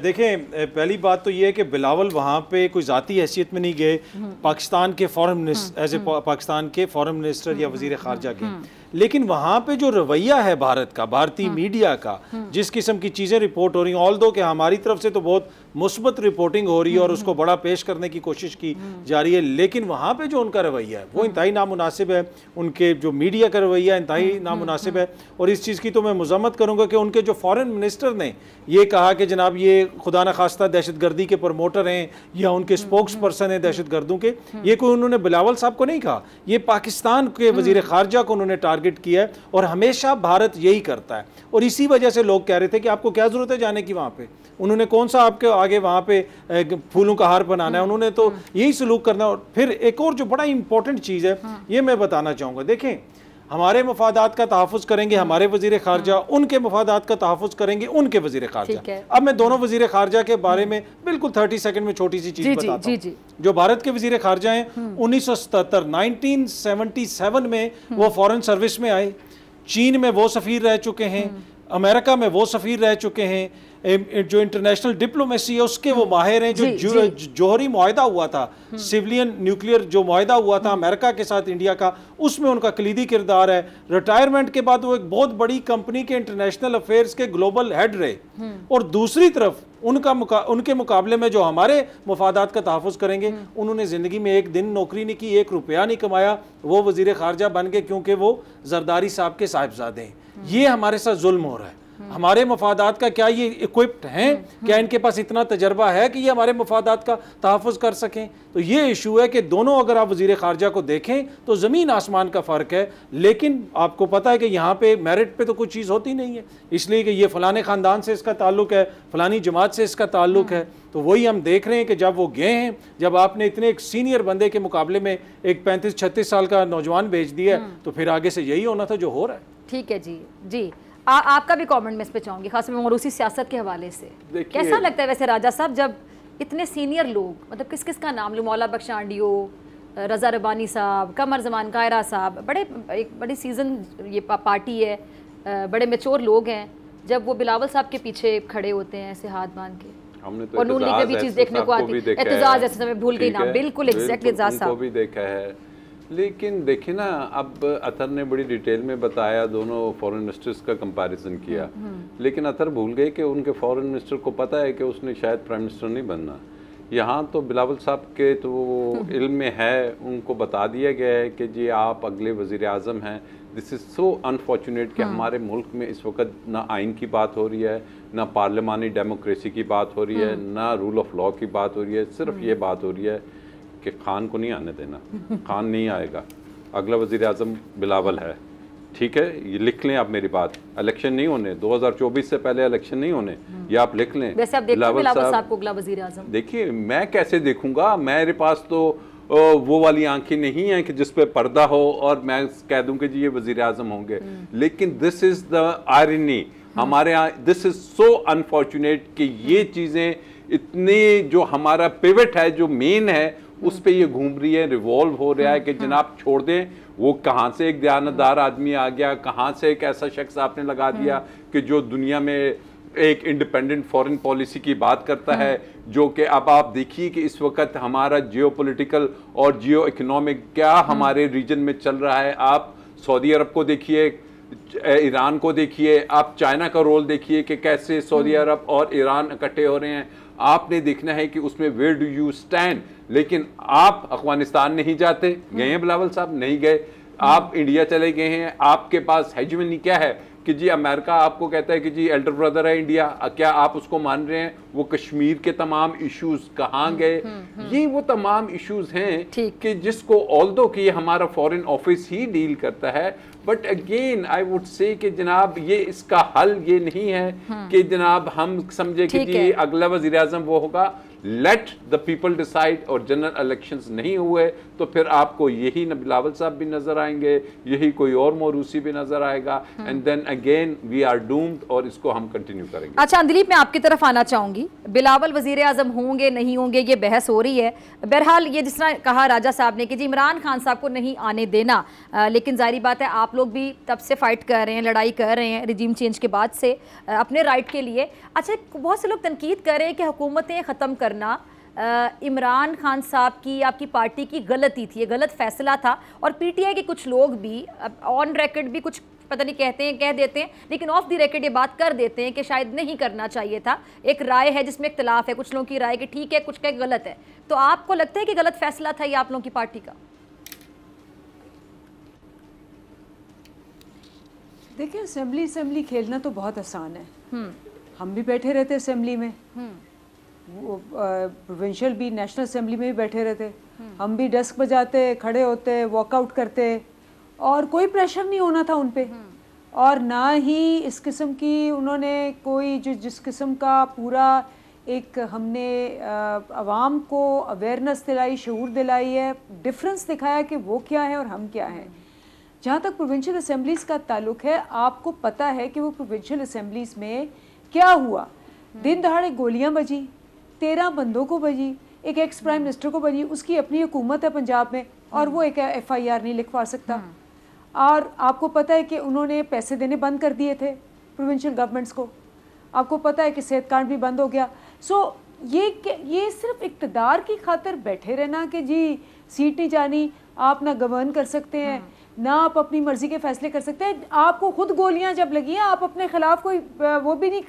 देखें, पहली बात तो ये है कि बिलावल वहाँ पे कोई ज़ाती हैसियत में नहीं गए, पाकिस्तान के foreign minister, as a Pakistan के फॉरेन मिनिस्टर या वज़ीर ख़ारजा गए, लेकिन वहाँ पे जो रवैया है भारत का, भारतीय मीडिया का, जिस किस्म की चीज़ें रिपोर्ट हो रही हैं, ऑल दो कि हमारी तरफ से तो बहुत मुस्बत रिपोर्टिंग हो रही है और उसको बड़ा पेश करने की कोशिश की जा रही है, लेकिन वहाँ पे जो उनका रवैया है वो इंतहाई नामुनासिब है। उनके जो मीडिया का रवैया इंतहाई नामुनासिब है, और इस चीज़ की तो मैं मज़म्मत करूँगा कि उनके जो फॉरेन मिनिस्टर ने ये कहा कि जनाब ये खुदा न खास्ता दहशत गर्दी के प्रमोटर हैं या उनके स्पोक्स पर्सन हैं दहशत गर्दों के, ये कोई उन्होंने बिलावल साहब को नहीं कहा, ये पाकिस्तान के वज़ीर ख़ारजा को उन्होंने टारगेट किया है, और हमेशा भारत यही करता है। और इसी वजह से लोग कह रहे थे कि आपको क्या ज़रूरत है जाने की वहाँ पे, उन्होंने कौन सा आपके आगे वहाँ पे फूलों का हार बनाना है, उन्होंने तो यही सलूक करना है। और फिर एक और जो बड़ा इंपॉर्टेंट चीज़ है, ये मैं बताना चाहूँगा, देखें हमारे मफादात का तहफ़्फ़ुज़ करेंगे हमारे वज़ीर ख़ारजा, उनके मफादात का तहफ़्फ़ुज़ करेंगे उनके वज़ीर ख़ारजा। अब मैं दोनों वज़ीर ख़ारजा के बारे में बिल्कुल 30 सेकंड में छोटी सी चीज़ बताता हूँ। जो भारत के वज़ीर ख़ारजा हैं, 1977 में वो फॉरेन सर्विस में आए, चीन में वो सफ़ीर रह चुके हैं, अमेरिका में वो सफ़ीर रह चुके हैं, जो इंटरनेशनल डिप्लोमेसी है उसके वो माहिर हैं। जो जौहरी मुआहदा हुआ था, सिविलियन न्यूक्लियर जो मुआहदा हुआ था अमेरिका के साथ इंडिया का, उसमें उनका कलीदी किरदार है। रिटायरमेंट के बाद वो एक बहुत बड़ी कंपनी के इंटरनेशनल अफेयर्स के ग्लोबल हेड रहे, और दूसरी तरफ उनके मुकाबले में जो हमारे मफादात का तहफ़्फ़ुज़ करेंगे, उन्होंने ज़िंदगी में एक दिन नौकरी नहीं की, 1 रुपया नहीं कमाया, वो वज़ीर ख़ारजा बन गए क्योंकि वो जरदारी साहब के साहिबजादे हैं। ये हमारे साथ जुल्म हो रहा है। हमारे मफादात का क्या ये इक्विप्ड हैं? क्या इनके पास इतना तजर्बा है कि ये हमारे मफादात का तहफ़्फ़ुज़ कर सकें? तो ये इशू है कि दोनों अगर आप वज़ीर ख़ारजा को देखें तो ज़मीन आसमान का फ़र्क है। लेकिन आपको पता है कि यहाँ पे मेरिट पे तो कुछ चीज़ होती नहीं है, इसलिए कि ये फ़लाने ख़ानदान से इसका ताल्लुक़ है, फ़लानी जमात से इसका ताल्लुक़ है। तो वही हम देख रहे हैं कि जब वो गए हैं, जब आपने इतने एक सीनियर बंदे के मुकाबले में एक 35-36 साल का नौजवान भेज दिया, तो फिर आगे से यही होना था जो हो रहा है। ठीक है जी आपका भी कमेंट मैं इस पे चाहूंगी, खासकर मौरूसी सियासत के हवाले से। कैसा लगता है वैसे राजा साहब, जब इतने सीनियर लोग, मतलब किस किस का नाम लूँ, मौला बख्श आंडियो, रज़ा रबानी साहब, कमर जमान कायरा साहब, एक बड़ी सीजन ये पार्टी है, बड़े मैच्योर लोग हैं, जब वो बिलावल साहब के पीछे खड़े होते हैं ऐसे हाथ बांध के, हमने तो और नून लीग में भी चीज़ देखने को आती है, एतजाज ऐसे समय भूल गई नाम, बिल्कुल एग्जैक्टली एतजाज साहब भी देखा है। लेकिन देखिए ना, अब अतर ने बड़ी डिटेल में बताया, दोनों फॉरेन मिनिस्टर्स का कंपैरिजन किया, लेकिन अतर भूल गए कि उनके फॉरेन मिनिस्टर को पता है कि उसने शायद प्राइम मिनिस्टर नहीं बनना। यहाँ तो बिलावल साहब के तो इल्म में है, उनको बता दिया गया है कि जी आप अगले वज़ीर आज़म हैं। दिस इज़ सो अनफॉर्चुनेट कि हमारे मुल्क में इस वक्त ना आइन की बात हो रही है, ना पार्लिमानी डेमोक्रेसी की बात हो रही है, ना रूल ऑफ लॉ की बात हो रही है। सिर्फ ये बात हो रही है कि खान को नहीं आने देना, खान नहीं आएगा, अगला वज़ीर आज़म बिलावल है। ठीक है, ये लिख लें आप मेरी बात, इलेक्शन नहीं होने, 2024 से पहले इलेक्शन नहीं होने, ये आप लिख लें। वैसे आप देखते हैं बिलावल साहब को अगला वज़ीर आज़म? देखिए, मैं कैसे देखूंगा, मेरे पास तो वो वाली आंखें नहीं हैं कि जिस पे पर्दा हो और मैं कह दूं कि जी ये वज़ीर आज़म होंगे। लेकिन दिस इज़ द आयरनी, हमारे यहाँ दिस इज़ सो अनफॉर्चुनेट कि ये चीज़ें इतनी, जो हमारा पिवट है, जो मेन है, उस पे ये घूम रही है, रिवॉल्व हो रहा है कि जनाब छोड़ दें। वो कहाँ से एक दयानतदार आदमी आ गया, कहाँ से एक ऐसा शख्स आपने लगा दिया कि जो दुनिया में एक इंडिपेंडेंट फॉरेन पॉलिसी की बात करता है, जो कि अब आप देखिए कि इस वक्त हमारा जियोपॉलिटिकल और जियो इकोनॉमिक क्या हमारे रीजन में चल रहा है। आप सऊदी अरब को देखिए, ईरान को देखिए, आप चाइना का रोल देखिए कि कैसे सऊदी अरब और ईरान इकट्ठे हो रहे हैं। आपने देखना है कि उसमें वेयर डू यू स्टैंड। लेकिन आप अफगानिस्तान नहीं जाते, गए हैं बिलावल साहब? नहीं गए। आप इंडिया चले गए हैं, आपके पास हेजमनी क्या है कि जी अमेरिका आपको कहता है कि जी एल्डर ब्रदर है इंडिया, क्या आप उसको मान रहे हैं? वो कश्मीर के तमाम इश्यूज कहाँ गए? ये वो तमाम इश्यूज हैं कि जिसको ऑल्दो कि हमारा फॉरेन ऑफिस ही डील करता है, but again I would say कि जनाब ये इसका हल ये नहीं है कि जनाब हम समझे कि जी अगला वज़ीर आज़म वो होगा। Let the people decide. और जनरल इलेक्शंस नहीं हुए तो फिर आपको यही बिलावल साहब भी नजर आएंगे, यही कोई और मोरूसी भी नजर आएगा, and then again we are doomed, और इसको हम कंटिन्यू करेंगे। अच्छा दिलीप, मैं आपकी तरफ आना चाहूंगी। बिलावल वजीर आजम होंगे नहीं होंगे ये बहस हो रही है। बहरहाल ये जिस तरह कहा राजा साहब ने कि जी इमरान खान साहब को नहीं आने देना, लेकिन जाहिर बात है आप लोग भी तब से फाइट कर रहे हैं, लड़ाई कर रहे हैं रिजीम चेंज के बाद से अपने राइट के लिए। अच्छा, बहुत से लोग तनकीद कर रहे हैं कि हुकूमतें ख़त्म करना इमरान खान साहब की, आपकी पार्टी की गलती थी, ये गलत फैसला था। और पीटीआई के कुछ लोग भी ऑन रिकॉर्ड भी कुछ पता नहीं कहते हैं, कह देते हैं, लेकिन ऑफ द रिकॉर्ड ये बात कर देते हैं कि शायद नहीं करना चाहिए था। एक राय है जिसमें इख्तलाफ है, कुछ लोगों की राय कि ठीक है, कुछ कह गलत है। तो आपको लगता है कि गलत फैसला था ये आप लोगों की पार्टी का? देखिए, असेंबली खेलना तो बहुत आसान है। हम भी बैठे रहते असेंबली में, वो प्रोविंशियल भी, नेशनल असेंबली में भी बैठे रहते। हम भी डेस्क बजाते, खड़े होते, वॉकआउट करते, और कोई प्रेशर नहीं होना था उन पे। और ना ही इस किस्म की उन्होंने कोई जिस किस्म का पूरा एक हमने आवाम को अवेयरनेस दिलाई, शऊर दिलाई है, डिफरेंस दिखाया कि वो क्या है और हम क्या हैं। जहाँ तक प्रोविंशियल असेंबलीज़ का ताल्लुक है, आपको पता है कि वो प्रोविंशियल असेंबलीज़ में क्या हुआ। दिन दहाड़े गोलियाँ बजी, 13 बंदों को बजी, एक एक्स प्राइम मिनिस्टर को बजी। उसकी अपनी हुकूमत है पंजाब में, और वो एक FIR नहीं लिखवा सकता। और आपको पता है कि उन्होंने पैसे देने बंद कर दिए थे प्रोविंशियल गवर्नमेंट्स को। आपको पता है कि सेहत कार्ड भी बंद हो गया। सो ये सिर्फ इक़्तिदार की खातिर बैठे रहना कि जी सीट नहीं जानी, आप ना गवर्न कर सकते हैं, ना आप अपनी मर्जी के फैसले कर सकते हैं। आपको खुद गोलियां जब लगी हैं, आप अपने खिलाफ कोई वो भी नहीं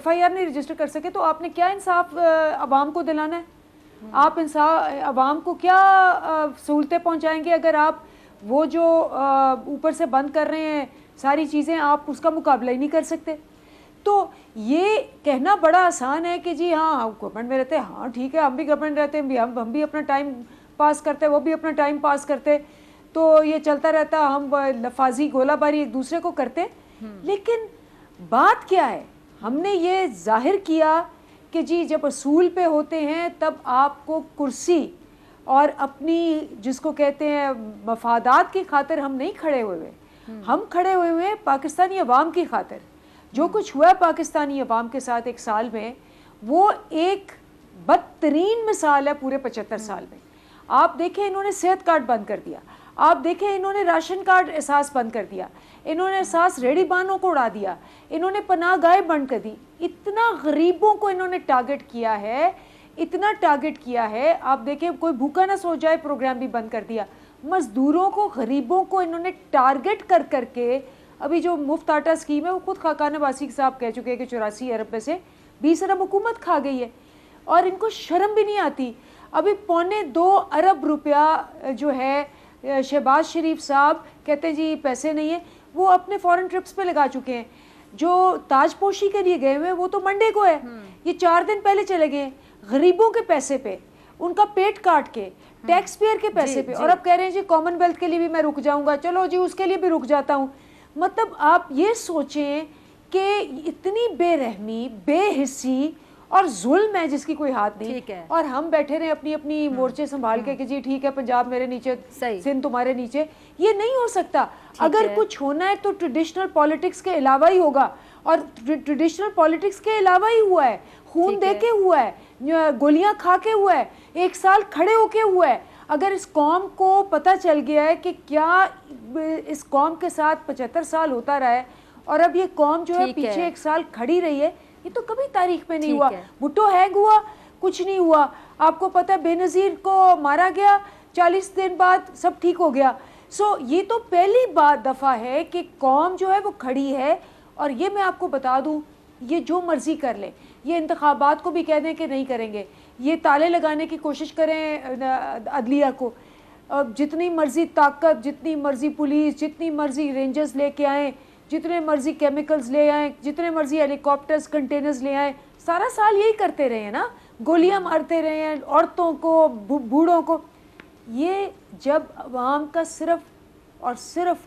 FIR नहीं रजिस्टर कर सके, तो आपने क्या इंसाफ आवाम को दिलाना है? आप इंसाफ आवाम को क्या सहूलतें पहुंचाएंगे अगर आप वो जो ऊपर से बंद कर रहे हैं सारी चीज़ें, आप उसका मुकाबला ही नहीं कर सकते? तो ये कहना बड़ा आसान है कि जी हाँ गवर्नमेंट में रहते हैं, हाँ ठीक है, हम भी गवर्नमेंट रहते हैं, हम भी अपना टाइम पास करते हैं, वो भी अपना टाइम पास करते, तो ये चलता रहता, हम लफाजी गोलाबारी एक दूसरे को करते। लेकिन बात क्या है, हमने ये जाहिर किया कि जी जब असूल पे होते हैं तब आपको कुर्सी और अपनी जिसको कहते हैं मफादात की खातिर हम नहीं खड़े हुए, हम खड़े हुए हैं पाकिस्तानी अवाम की खातिर। जो कुछ हुआ पाकिस्तानी अवाम के साथ एक साल में, वो एक बदतरीन मिसाल है पूरे 75 साल में। आप देखें, इन्होंने सेहत कार्ड बंद कर दिया, आप देखें इन्होंने राशन कार्ड एहसास बंद कर दिया, इन्होंने एहसास रेडी बानों को उड़ा दिया, इन्होंने पनाह गाह बंद कर दी, इतना गरीबों को इन्होंने टारगेट किया है, इतना टारगेट किया है। आप देखें कोई भूखा ना सो जाए प्रोग्राम भी बंद कर दिया। मजदूरों को, गरीबों को इन्होंने टारगेट कर करके, अभी जो मुफ्त आटा स्कीम है वो खुद खाकान वासी साहब कह चुके हैं कि 84 अरब में से 20 अरब हुकूमत खा गई है। और इनको शर्म भी नहीं आती। अभी 2.25 अरब रुपया जो है शहबाज शरीफ साहब कहते हैं जी पैसे नहीं है, वो अपने फॉरेन ट्रिप्स पे लगा चुके हैं। जो ताजपोशी के लिए गए हुए हैं वो तो मंडे को है, ये 4 दिन पहले चले गए गरीबों के पैसे पे, उनका पेट काट के, टैक्स पेयर के पैसे पे, और अब कह रहे हैं जी कॉमनवेल्थ के लिए भी मैं रुक जाऊंगा, चलो जी उसके लिए भी रुक जाता हूँ। मतलब आप ये सोचें कि इतनी बेरहमी, बेहिस्सी और जुल्म है जिसकी कोई हाथ नहीं, और हम बैठे रहे अपनी अपनी मोर्चे संभाल के कि जी ठीक है पंजाब मेरे नीचे, सिंध तुम्हारे नीचे। ये नहीं हो सकता। अगर कुछ होना है तो ट्रेडिशनल पॉलिटिक्स के अलावा ही होगा, और ट्रेडिशनल पॉलिटिक्स के अलावा ही हुआ है, खून दे के हुआ है, गोलियां खा के हुआ है, 1 साल खड़े होके हुआ है। अगर इस कौम को पता चल गया है कि क्या इस कौम के साथ 75 साल होता रहा है, और अब ये कौम जो है पीछे 1 साल खड़ी रही है, ये तो कभी तारीख में नहीं हुआ। भुट्टो हैंग हुआ, कुछ नहीं हुआ। आपको पता है बेनज़ीर को मारा गया, 40 दिन बाद सब ठीक हो गया। सो ये तो पहली दफ़ा है कि कौम जो है वो खड़ी है। और ये मैं आपको बता दूं, ये जो मर्जी कर ले, ये इंतखाबात को भी कह दें कि नहीं करेंगे, ये ताले लगाने की कोशिश करें अदलिया को, जितनी मर्जी ताकत, जितनी मर्जी पुलिस, जितनी मर्जी रेंजर्स लेके आएँ, जितने मर्जी केमिकल्स ले आएँ, जितने मर्जी हेलीकॉप्टर्स कंटेनर्स ले आएँ, सारा साल यही करते रहे हैं ना, गोलियां मारते रहे हैं औरतों को, बूढ़ों को। ये जब अवाम का सिर्फ और सिर्फ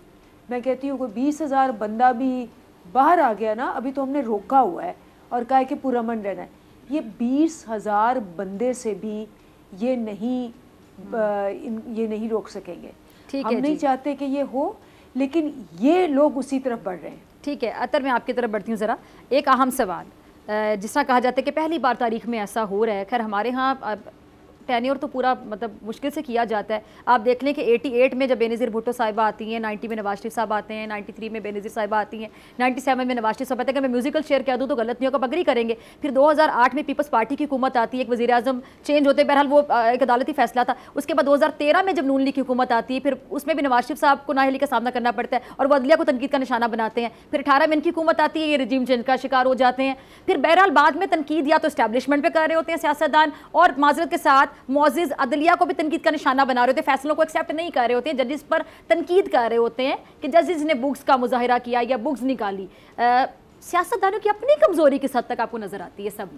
मैं कहती हूँ कोई 20,000 बंदा भी बाहर आ गया ना, अभी तो हमने रोका हुआ है और कहा है कि पुरअमन रहना है, ये 20,000 बंदे से भी ये नहीं रोक सकेंगे। हम नहीं चाहते कि ये हो, लेकिन ये लोग उसी तरफ बढ़ रहे हैं। ठीक है अतर, मैं आपकी तरफ बढ़ती हूँ ज़रा। एक अहम सवाल, जिस तरह कहा जाता है कि पहली बार तारीख में ऐसा हो रहा है, खैर हमारे यहाँ टेन्योर तो पूरा मतलब मुश्किल से किया जाता है। आप देख लें कि 88 में जब बेनज़ीर भुट्टो साहिबा आती हैं, 90 में नवाज शरीफ साहब आते हैं, 93 में बेनज़ीर साहिबा आती हैं, 97 में नवाज शरीफ साहब आते हैं। मैं म्यूजिकल शेयर कह दूँ तो गलत नहीं होगा, बगरी करेंगे। फिर 2008 में पीपल्स पार्टी की हुकूमत आती है, एक वज़ीर आज़म चेंज होते हैं, बहरहाल वो एक अदालती फैसला था। उसके बाद 2013 में जब नून लीग की हुकूमत आती है, फिर उसमें भी नवाज शरीफ साहब को नाअहली का सामना करना पड़ता है और वो अदलिया को तनकीद का निशाना बनाते हैं। फिर 18 में इनकी हुकूमत आती है, ये रजीम चेंज का शिकार हो जाते हैं। फिर बहरहाल बाद में तनकीद या तो इस्टेब्लिशमेंट पे कर रहे होते हैं सियासतदान, और माजरत के साथ मुअज़्ज़िज़ अदलिया को भी तनकीद का निशाना बना रहे होते हैं, फैसलों को एक्सेप्ट नहीं कर रहे होते हैं, जजेस पर तनकीद कर रहे होते हैं कि जजेस ने बुक्स का मुजाहिरा किया या बुक्स निकाली। सियासतदानों की अपनी कमजोरी किस हद तक आपको नजर आती है सब?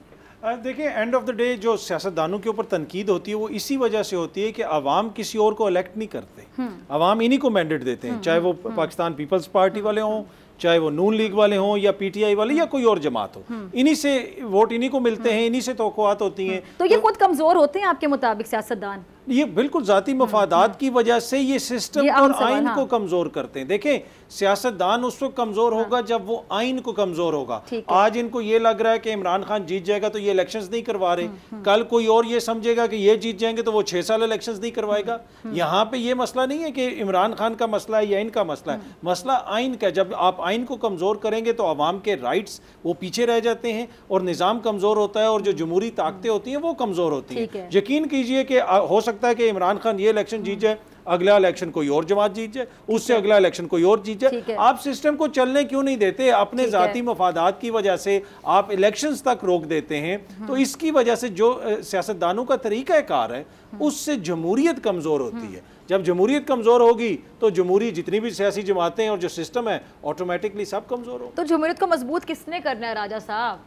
देखिए एंड ऑफ द डे जो सियासतदानों के ऊपर तनकीद होती है वो इसी वजह से होती है कि अवाम किसी और को इलेक्ट नहीं करते, अवाम इन्हीं को मैंडेट देते हैं, चाहे वो पाकिस्तान पीपल्स पार्टी वाले हों, चाहे वो नून लीग वाले हों या पीटीआई वाले या कोई और जमात हो, इन्हीं से वोट इन्हीं को मिलते हैं, इन्हीं से तौक़ुआत होती हैं। तो ये खुद कमजोर होते हैं आपके मुताबिक सियासतदान? ये बिल्कुल जाती मफादात की वजह से ये सिस्टम और आइन को कमजोर करते हैं। देखें सियासतदान उस वक्त कमजोर होगा जब वो आइन को कमजोर होगा। आज इनको ये लग रहा है कि इमरान खान जीत जाएगा तो ये इलेक्शंस नहीं करवा रहे, कल कोई और ये समझेगा कि ये जीत जाएंगे तो वो 6 साल इलेक्शंस नहीं करवाएगा। यहाँ पे ये मसला नहीं है कि इमरान खान का मसला है या इनका मसला है, मसला आइन का। जब आप आइन को कमजोर करेंगे तो अवाम के राइट्स वो पीछे रह जाते हैं और निज़ाम कमजोर होता है और जो जमहूरी ताकतें होती हैं वो कमजोर होती हैं। यकीन कीजिए कि हो सकता है कि इमरान खान ये इलेक्शन जीत जाए, अगला इलेक्शन कोई और जमात जीत जाए, उससे अगला इलेक्शन कोई और जीत जाए। आप सिस्टम को चलने क्यों नहीं देते? अपने जाती मफादात की वजह से आप इलेक्शंस तक रोक देते हैं। तो इसकी वजह से जो सियासतदानों का तरीकाकार है उससे जमहूरियत कमजोर होती है। जब जमहूरियत कमजोर होगी तो जमहूरी जितनी भी सियासी जमातें और जो सिस्टम है ऑटोमेटिकली सब कमजोर हो। तो जमहूरियत को मजबूत किसने करना है राजा साहब?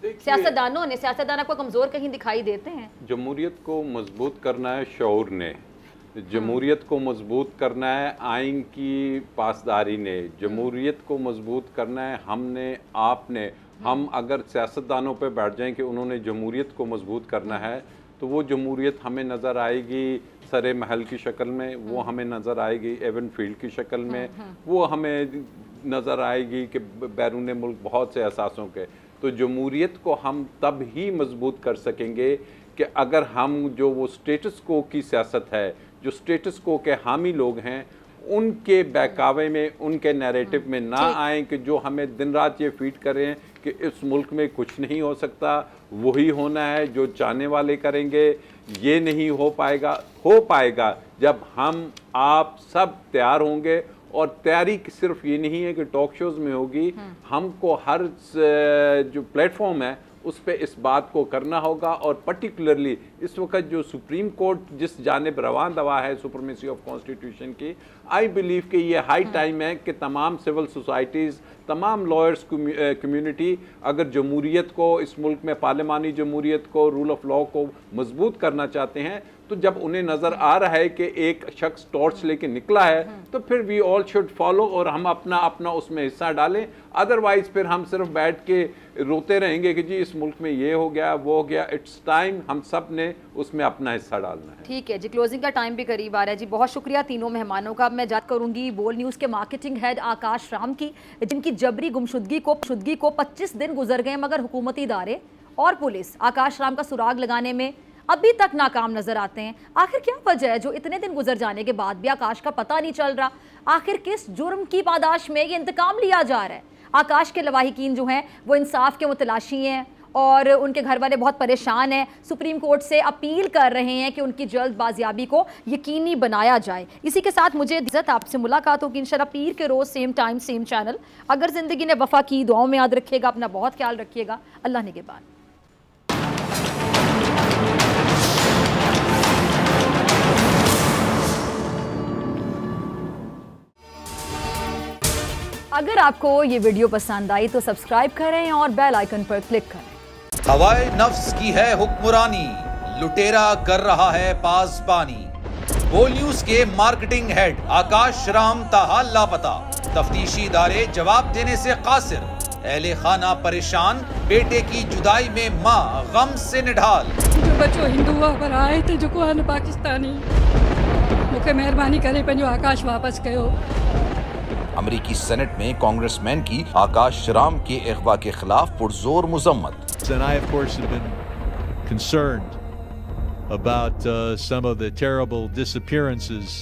सियासतदानों ने। सियासतदान आपको कमजोर कहीं दिखाई देते हैं? जमहूरियत को मजबूत करना है शऊर ने, जमहूरियत को मजबूत करना है आइन की पासदारी ने, जमहूरियत को मजबूत करना है हमने, आपने। हम अगर सियासतदानों पे बैठ जाएं कि उन्होंने जमहूरियत को मजबूत करना है तो वो जमहूरियत हमें नज़र आएगी सरे महल की शक्ल में, वो हमें नज़र आएगी एवन फील्ड की शक्ल में, वो हमें नज़र आएगी कि बैरून मुल्क बहुत से एहसासों के। तो जमहूरियत को हम तब ही मजबूत कर सकेंगे कि अगर हम जो वो स्टेटस को की सियासत है, जो स्टेटस को के हामी लोग हैं, उनके बहकावे में, उनके नैरेटिव में ना आए कि जो हमें दिन रात ये फीड करें कि इस मुल्क में कुछ नहीं हो सकता, वही होना है जो चाहने वाले करेंगे। ये नहीं हो पाएगा जब हम आप सब तैयार होंगे। और तैयारी सिर्फ ये नहीं है कि टॉक शोज़ में होगी, हमको हर जो प्लेटफॉर्म है उस पर इस बात को करना होगा। और पर्टिकुलरली इस वक्त जो सुप्रीम कोर्ट जिस जानिब रवान दवा है सुप्रीमेसी ऑफ कॉन्स्टिट्यूशन की, आई बिलीव कि ये हाई टाइम है कि तमाम सिविल सोसाइटीज़, तमाम लॉयर्स कम्युनिटी अगर जमहूरियत को, इस मुल्क में पार्लिमानी जमहूरियत को, रूल ऑफ लॉ को मजबूत करना चाहते हैं, तो जब उन्हें नज़र आ रहा है कि एक शख्स टॉर्च लेके निकला है तो फिर वी ऑल शुड फॉलो और हम अपना अपना उसमें हिस्सा डालें। अदरवाइज फिर हम सिर्फ बैठ के रोते रहेंगे कि जी इस मुल्क में ये हो गया वो हो गया। इट्स टाइम हम सब ने उसमें अपना हिस्सा डालना है। ठीक है जी, क्लोजिंग का टाइम भी करीब आ रहा है जी। बहुत शुक्रिया तीनों मेहमानों का। मैं बात करूंगी बोल न्यूज़ के मार्केटिंग हेड आकाश राम की, जिनकी जबरी गुमशुदगी को 25 दिन गुजर गए मगर हुकूमती इदारे और पुलिस आकाश राम का सुराग लगाने में अभी तक नाकाम नजर आते हैं। आखिर क्या वजह है जो इतने दिन गुजर जाने के बाद भी आकाश का पता नहीं चल रहा? आखिर किस जुर्म की पादाश में ये इंतकाम लिया जा रहा है? आकाश के लवाहिकीन जो हैं वो इंसाफ के मुतलाशी हैं और उनके घर वाले बहुत परेशान हैं। सुप्रीम कोर्ट से अपील कर रहे हैं कि उनकी जल्द बाजियाबी को यकीनी बनाया जाए। इसी के साथ मुझे इज्जत आपसे मुलाकात होगी इंशाल्लाह पीर के रोज़ सेम टाइम सेम चैनल। अगर ज़िंदगी ने वफ़ा की, दुआओं में याद रखिएगा, अपना बहुत ख्याल रखिएगा। अल्लाह निगहबान। अगर आपको ये वीडियो पसंद आई तो सब्सक्राइब करें और बेल आइकन पर क्लिक करें। हवाए नफ्स की है हुक्मरानी, लुटेरा कर रहा है पासबानी। बोल न्यूज के मार्केटिंग हेड आकाश राम ताहा लापता, तफ्तीशी इदारे जवाब देने से कासिर। अहले खाना परेशान, बेटे की जुदाई में माँ गम से निढाल। जो बच्चों हिंदू पर आए थे जो को पाकिस्तानी, मुझे मेहरबानी करे पंहिंजो आकाश वापस कयो। अमेरिकी सेनेट में कांग्रेसमैन की आकाश राम के अगवा के खिलाफ पुरजोर मुजम्मत। And I, of course, have been concerned about some of the terrible disappearances,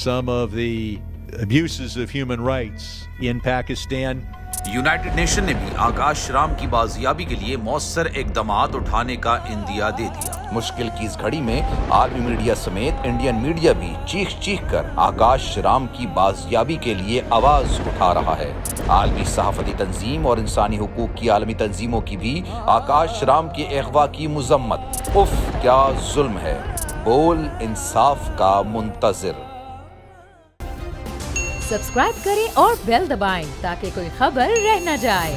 some of the abuses of human rights in Pakistan. United nation ने भी आकाश राम की बाजियाबी के लिए मौसर इकदामात उठाने का इंदिया दे दिया। मुश्किल की इस घड़ी में आलमी मीडिया समेत इंडियन मीडिया भी चीख चीख कर आकाश राम की बाजियाबी के लिए आवाज उठा रहा है। आलमी सहाफती तंजीम और इंसानी हुकूक की आलमी तंजीमों की भी आकाश राम के अगवा की मुजम्मत। उफ क्या जुल्म है, बोल इंसाफ का मुंतजिर। सब्सक्राइब करें और बेल दबाएं ताकि कोई खबर रह न जाए।